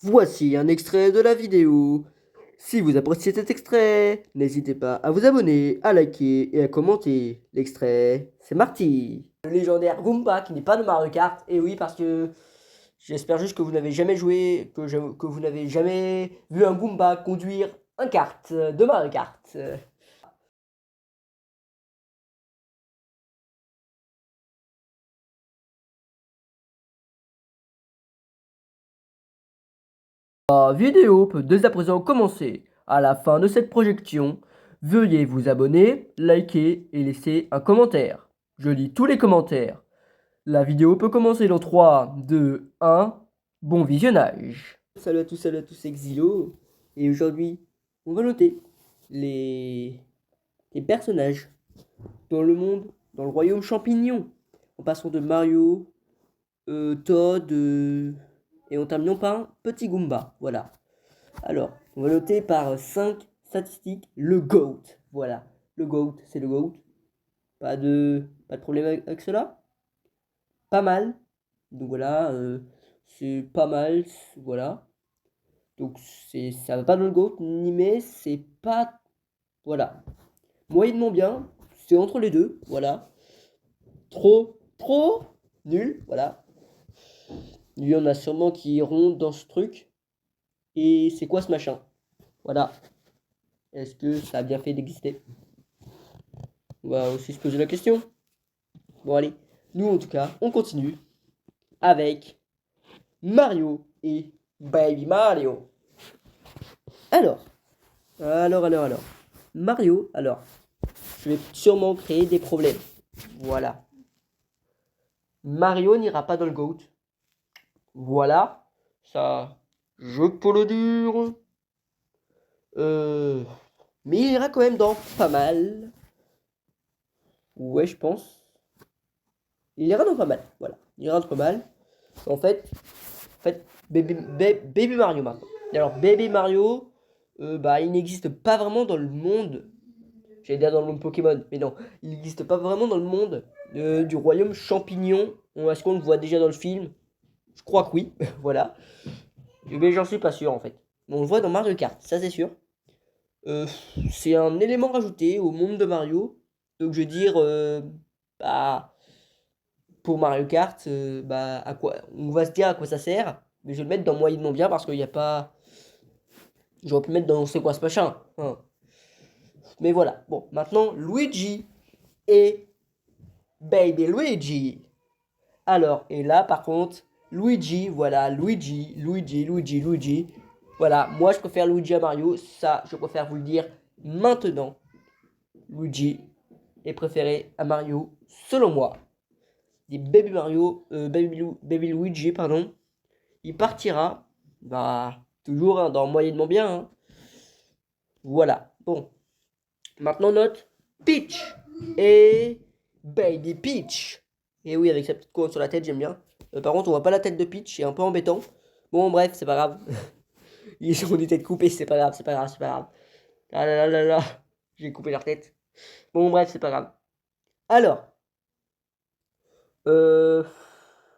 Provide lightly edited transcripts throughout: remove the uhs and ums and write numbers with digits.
Voici un extrait de la vidéo. Si vous appréciez cet extrait, n'hésitez pas à vous abonner, à liker et à commenter. L'extrait, c'est Marty. Le légendaire Goomba qui n'est pas de Mario Kart. Et oui, parce que j'espère juste que vous n'avez jamais joué, que vous n'avez jamais vu un Goomba conduire un kart de Mario Kart. La vidéo peut dès à présent commencer. À la fin de cette projection, veuillez vous abonner, liker et laisser un commentaire. Je lis tous les commentaires. La vidéo peut commencer dans 3, 2, 1. Bon visionnage. Salut à tous, c'est Xilo. Et aujourd'hui, on va noter les, les personnages dans le monde, dans le royaume champignon. En passant de Mario, Todd, et en terminant par un petit Goomba. Voilà. Alors, on va noter par 5 statistiques le GOAT. Voilà. Le GOAT, c'est le GOAT. Pas de problème avec cela. Pas mal. Donc voilà, c'est pas mal. Voilà. Donc ça va pas dans le GOAT, ni mais c'est pas. Voilà. Moyennement bien. C'est entre les deux. Voilà. Trop nul. Voilà. Il y en a sûrement qui iront dans ce truc. Et c'est quoi ce machin? Voilà. Est-ce que ça a bien fait d'exister? On va aussi se poser la question. Bon, allez. Nous, en tout cas, on continue avec Mario et Baby Mario. Alors. Mario, alors. Je vais sûrement créer des problèmes. Voilà. Mario n'ira pas dans le GOAT. Voilà. Ça, je peux le dire. Mais il ira quand même dans pas mal. Ouais, je pense. Il ira dans pas mal. Voilà. Il ira dans pas mal. En fait, Baby Mario maintenant. Alors, Baby Mario, bah, il n'existe pas vraiment dans le monde. J'allais dire dans le monde Pokémon, mais non. Il n'existe pas vraiment dans le monde du royaume champignon. Est-ce qu'on le voit déjà dans le film? Je crois que oui. Voilà. Mais j'en suis pas sûr en fait. Mais on le voit dans Mario Kart, ça c'est sûr. Euh, c'est un élément rajouté au monde de Mario. Donc je veux dire, bah, pour Mario Kart, bah, à quoi, on va se dire à quoi ça sert. Mais je vais le mettre dans moyennement bien parce qu'il n'y a pas. J'aurais pu le mettre dans c'est quoi ce machin, hein. Mais voilà. Bon, maintenant Luigi et Baby Luigi. Alors, et là par contre, Luigi, voilà, Luigi. Voilà, moi je préfère Luigi à Mario, ça je préfère vous le dire maintenant. Luigi est préféré à Mario, selon moi. Des Baby Mario, Baby Luigi, pardon, il partira, bah, toujours hein, dans moyennement bien, hein. Voilà, bon. Maintenant note Peach et Baby Peach. Et oui, avec sa petite couronne sur la tête, j'aime bien. Par contre, on voit pas la tête de Peach, c'est un peu embêtant. Bon, bref, c'est pas grave. Ils ont des têtes coupées, c'est pas grave, c'est pas grave, c'est pas grave. Ah là là là là, j'ai coupé leur tête. Bon, bref, c'est pas grave. Alors, euh,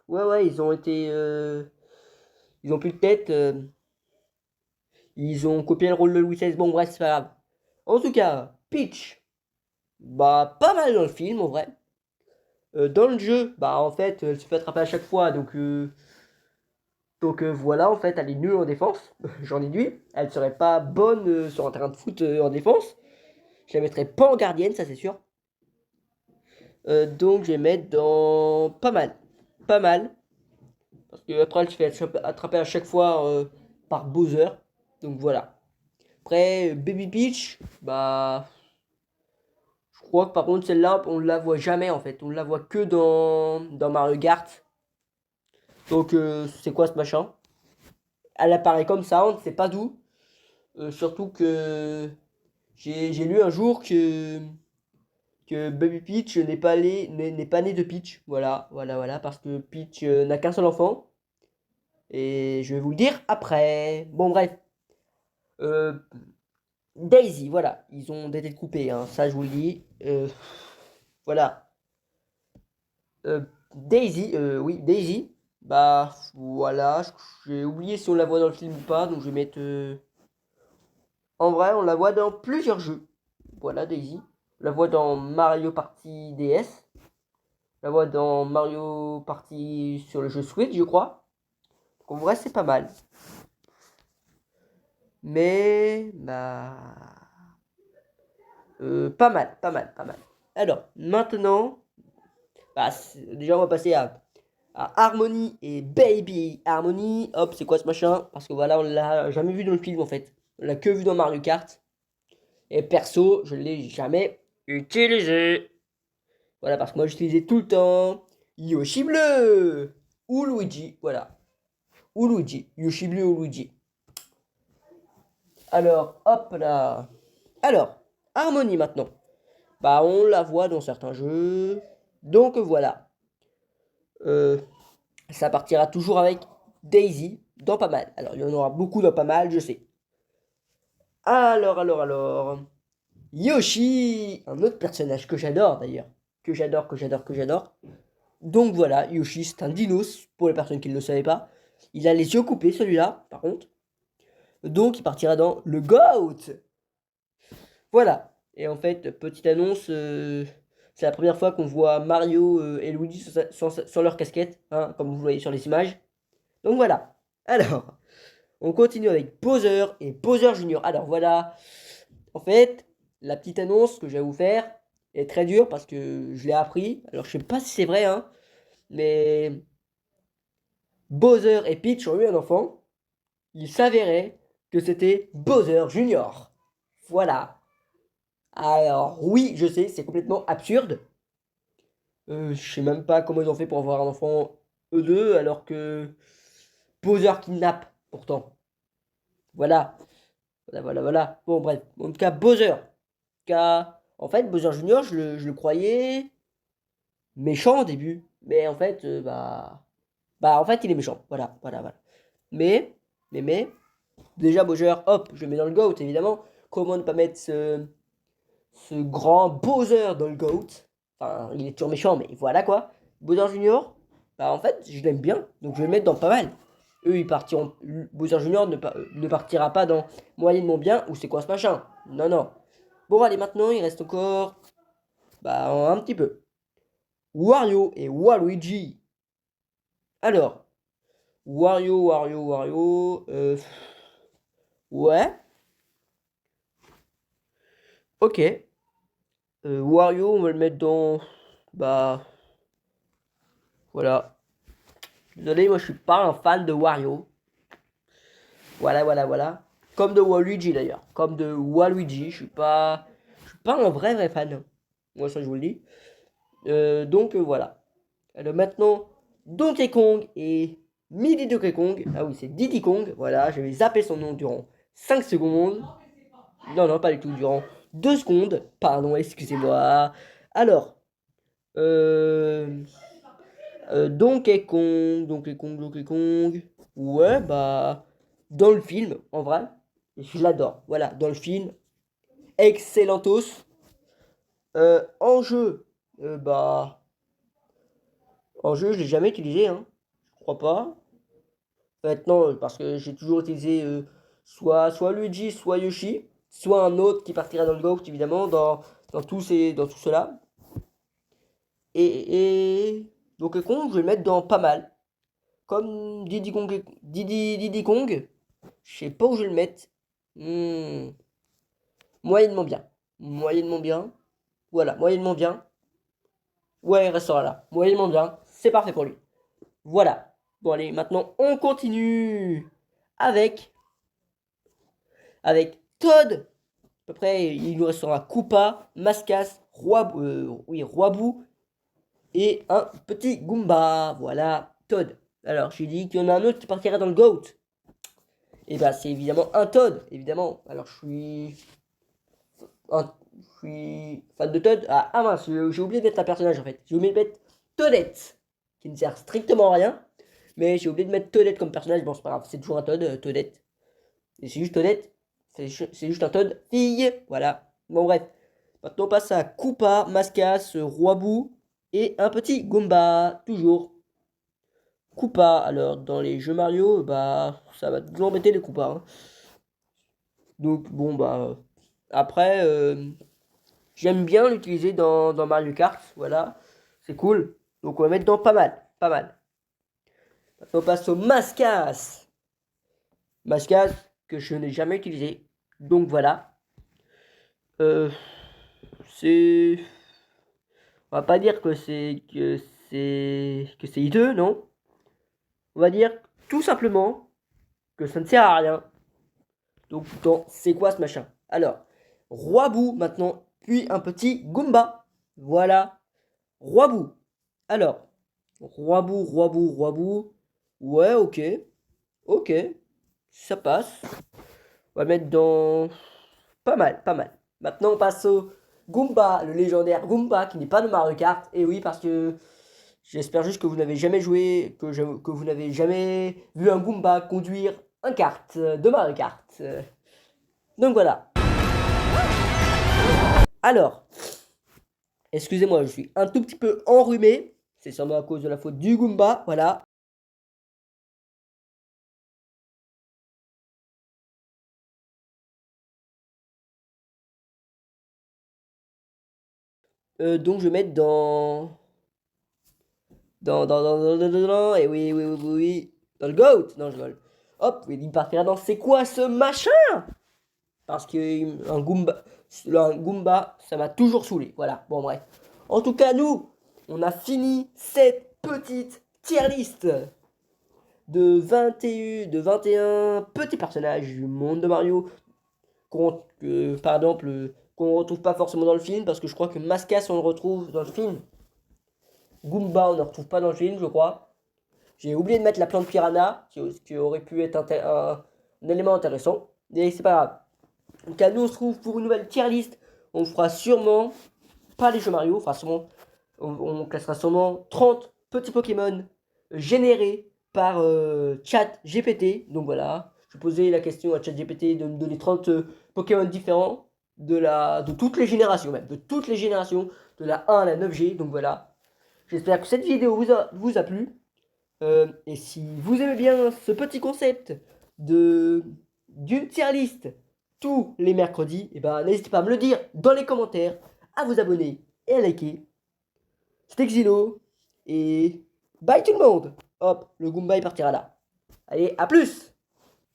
ouais, ils ont été, ils ont plus de tête. Ils ont copié le rôle de Louis XVI. Bon, bref, c'est pas grave. En tout cas, Peach, bah, pas mal dans le film, en vrai. Dans le jeu, bah, en fait, elle se fait attraper à chaque fois, donc voilà, en fait, elle est nulle en défense. J'en déduis. Elle serait pas bonne sur un terrain de foot en défense. Je la mettrais pas en gardienne, ça c'est sûr. Donc je vais mettre dans pas mal. Pas mal. Parce que après elle se fait attraper à chaque fois par Bowser. Donc voilà. Après, Baby Peach, bah. Je crois que par contre celle-là, on ne la voit jamais en fait. On ne la voit que dans Mario Kart. Donc c'est quoi ce machin? Elle apparaît comme ça, on ne sait pas d'où. Surtout que j'ai lu un jour que Baby Peach n'est pas né de Peach. Voilà, parce que Peach n'a qu'un seul enfant. Et je vais vous le dire après. Bon, bref. Euh, Daisy, voilà. Ils ont des têtes coupées, hein, ça je vous le dis. Voilà. Daisy, oui, Daisy. Bah voilà, j'ai oublié si on la voit dans le film ou pas, donc je vais mettre... En vrai, on la voit dans plusieurs jeux. Voilà, Daisy. On la voit dans Mario Party DS. On la voit dans Mario Party sur le jeu Switch, je crois. Donc, en vrai, c'est pas mal. Mais, bah... pas mal, pas mal, pas mal. Alors, maintenant... Bah, déjà, on va passer à Harmony et Baby Harmony. Hop, c'est quoi ce machin? Parce que voilà, on l'a jamais vu dans le film, en fait. On l'a que vu dans Mario Kart. Et perso, je l'ai jamais utilisé. Voilà, parce que moi j'utilisais tout le temps Yoshi bleu ou Luigi. Voilà. Ou Luigi. Yoshi bleu ou Luigi. Alors, hop là. Alors, Harmony maintenant. Bah, on la voit dans certains jeux. Donc voilà. Euh, Ça partira toujours avec Daisy dans pas mal. Alors, il y en aura beaucoup dans pas mal, je sais. Alors. Yoshi, un autre personnage que j'adore d'ailleurs. Que j'adore. Donc voilà, Yoshi, c'est un dinos, pour les personnes qui ne le savaient pas. Il a les yeux coupés, celui-là, par contre. Donc il partira dans le GOAT. Voilà. Et en fait, petite annonce, c'est la première fois qu'on voit Mario et Luigi sans leur casquette, hein, comme vous voyez sur les images. Donc voilà. Alors, on continue avec Bowser et Bowser Junior. Alors voilà, en fait, la petite annonce que je vais vous faire est très dure parce que je l'ai appris. Alors je sais pas si c'est vrai, hein, mais Bowser et Peach ont eu un enfant. Il s'avérait que c'était Bowser Junior. Voilà. Alors oui, je sais, c'est complètement absurde. Je sais même pas comment ils ont fait pour avoir un enfant eux deux alors que Bowser kidnappe pourtant. Voilà. Voilà. Bon bref, en tout cas Bowser. En fait, Bowser Junior, je le croyais méchant au début. Mais en fait, en fait, il est méchant. Voilà. Mais, mais, déjà, Bowser, hop, je le mets dans le GOAT, évidemment. Comment ne pas mettre ce grand Bowser dans le GOAT? Enfin, il est toujours méchant, mais voilà quoi. Bowser Junior, bah en fait, je l'aime bien, donc je vais le mettre dans pas mal. Eux, ils partiront. Bowser Junior ne partira pas dans moyennement bien ou c'est quoi ce machin? Non. Bon, allez, maintenant, il reste encore. Bah, un petit peu. Wario et Waluigi. Alors, Wario. Ouais, ok. Wario, on va le mettre dans. Bah, voilà. Désolé, moi je suis pas un fan de Wario. Voilà. Comme de Waluigi d'ailleurs. Comme de Waluigi, je suis pas un vrai fan. Moi, ça, je vous le dis. Donc, voilà. Alors maintenant, Donkey Kong et Midi Donkey Kong. Ah oui, c'est Diddy Kong. Voilà, je vais zapper son nom durant 5 secondes. Non, pas du tout. Durant 2 secondes. Pardon, excusez-moi. Alors, euh, Donkey Kong. Ouais, bah, dans le film, en vrai, je l'adore. Voilà, dans le film, excellentos. En jeu, bah, en jeu, je l'ai jamais utilisé, hein. Je crois pas. Maintenant, parce que j'ai toujours utilisé soit Luigi, soit Yoshi, soit un autre qui partira dans le GOAT, évidemment, dans tout cela. Et Donkey Kong, je vais le mettre dans pas mal. Comme Diddy Kong, je sais pas où je vais le mettre. Hmm, moyennement bien. Moyennement bien. Voilà, moyennement bien. Ouais, il restera là. Moyennement bien. C'est parfait pour lui. Voilà. Bon, allez, maintenant, on continue avec, avec Todd. À peu près, il nous restera Koopa, Mascas, Roibou et un petit Goomba. Voilà, Todd. Alors, j'ai dit qu'il y en a un autre qui partira dans le GOAT. Et bah, c'est évidemment un Todd, évidemment. Alors, je suis fan de Todd. Ah mince, j'ai oublié d'être un personnage en fait. J'ai oublié de mettre Toadette, qui ne sert strictement à rien. Mais j'ai oublié de mettre Toadette comme personnage. Bon, c'est pas grave, c'est toujours un Todd, Toadette. Et c'est juste Toadette. C'est juste un Todd fille. Voilà. Bon, bref. Maintenant, on passe à Koopa, Mascas, Roibou et un petit Goomba. Toujours. Koopa. Alors, dans les jeux Mario, bah, ça va toujours embêter les Koopas, hein. Donc, bon, bah, après, j'aime bien l'utiliser dans Mario Kart, voilà, c'est cool. Donc, on va mettre dans pas mal, pas mal. Maintenant, on passe au Mascas. Mascas que je n'ai jamais utilisé. Donc, voilà. Euh, c'est... On va pas dire que c'est hideux, non? On va dire tout simplement que ça ne sert à rien. Donc, c'est quoi ce machin? Alors, Roi Bou maintenant, puis un petit Goomba. Voilà, Roi Bou. Alors, Roi Bou, Roi Bou, Roi Bou. Ouais, ok, ok, ça passe. On va mettre dans pas mal, pas mal. Maintenant, on passe au Goomba, le légendaire Goomba qui n'est pas de Mario Kart. Et oui, parce que j'espère juste que vous n'avez jamais joué, que vous n'avez jamais vu un Goomba conduire un kart de Mario Kart. Donc voilà. Alors, excusez-moi, je suis un tout petit peu enrhumé. C'est sûrement à cause de la faute du Goomba, voilà. Donc je vais mettre et oui, oui, oui, oui, oui, dans le GOAT. Non, je rigole. Hop, il partira dans c'est quoi ce machin? Parce que un Goomba, ça m'a toujours saoulé. Voilà, bon bref. En tout cas, nous, on a fini cette petite tier list de 21 petits personnages du monde de Mario. Par exemple, qu'on ne retrouve pas forcément dans le film, parce que je crois que Mascas, on le retrouve dans le film. Goomba, on ne le retrouve pas dans le film, je crois. J'ai oublié de mettre la plante piranha, qui aurait pu être un élément intéressant. Mais c'est pas grave. Donc, à nous, on se trouve pour une nouvelle tier list. On fera sûrement, pas les jeux Mario, on classera sûrement 30 petits Pokémon générés par Chat GPT. Donc voilà, je posais la question à Chat GPT de me donner 30 Pokémon différents de toutes les générations, même de toutes les générations, de la 1 à la 9G. Donc voilà, j'espère que cette vidéo vous a plu. Et si vous aimez bien ce petit concept d'une tier list tous les mercredis, et ben n'hésitez pas à me le dire dans les commentaires, à vous abonner et à liker. C'était Xilo et bye tout le monde. Hop, le Goomba il partira là. Allez, à plus.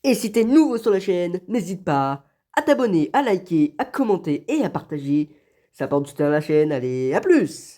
Et si t'es nouveau sur la chaîne, n'hésite pas à t'abonner, à liker, à commenter et à partager. Ça apporte du soutien à la chaîne. Allez, à plus.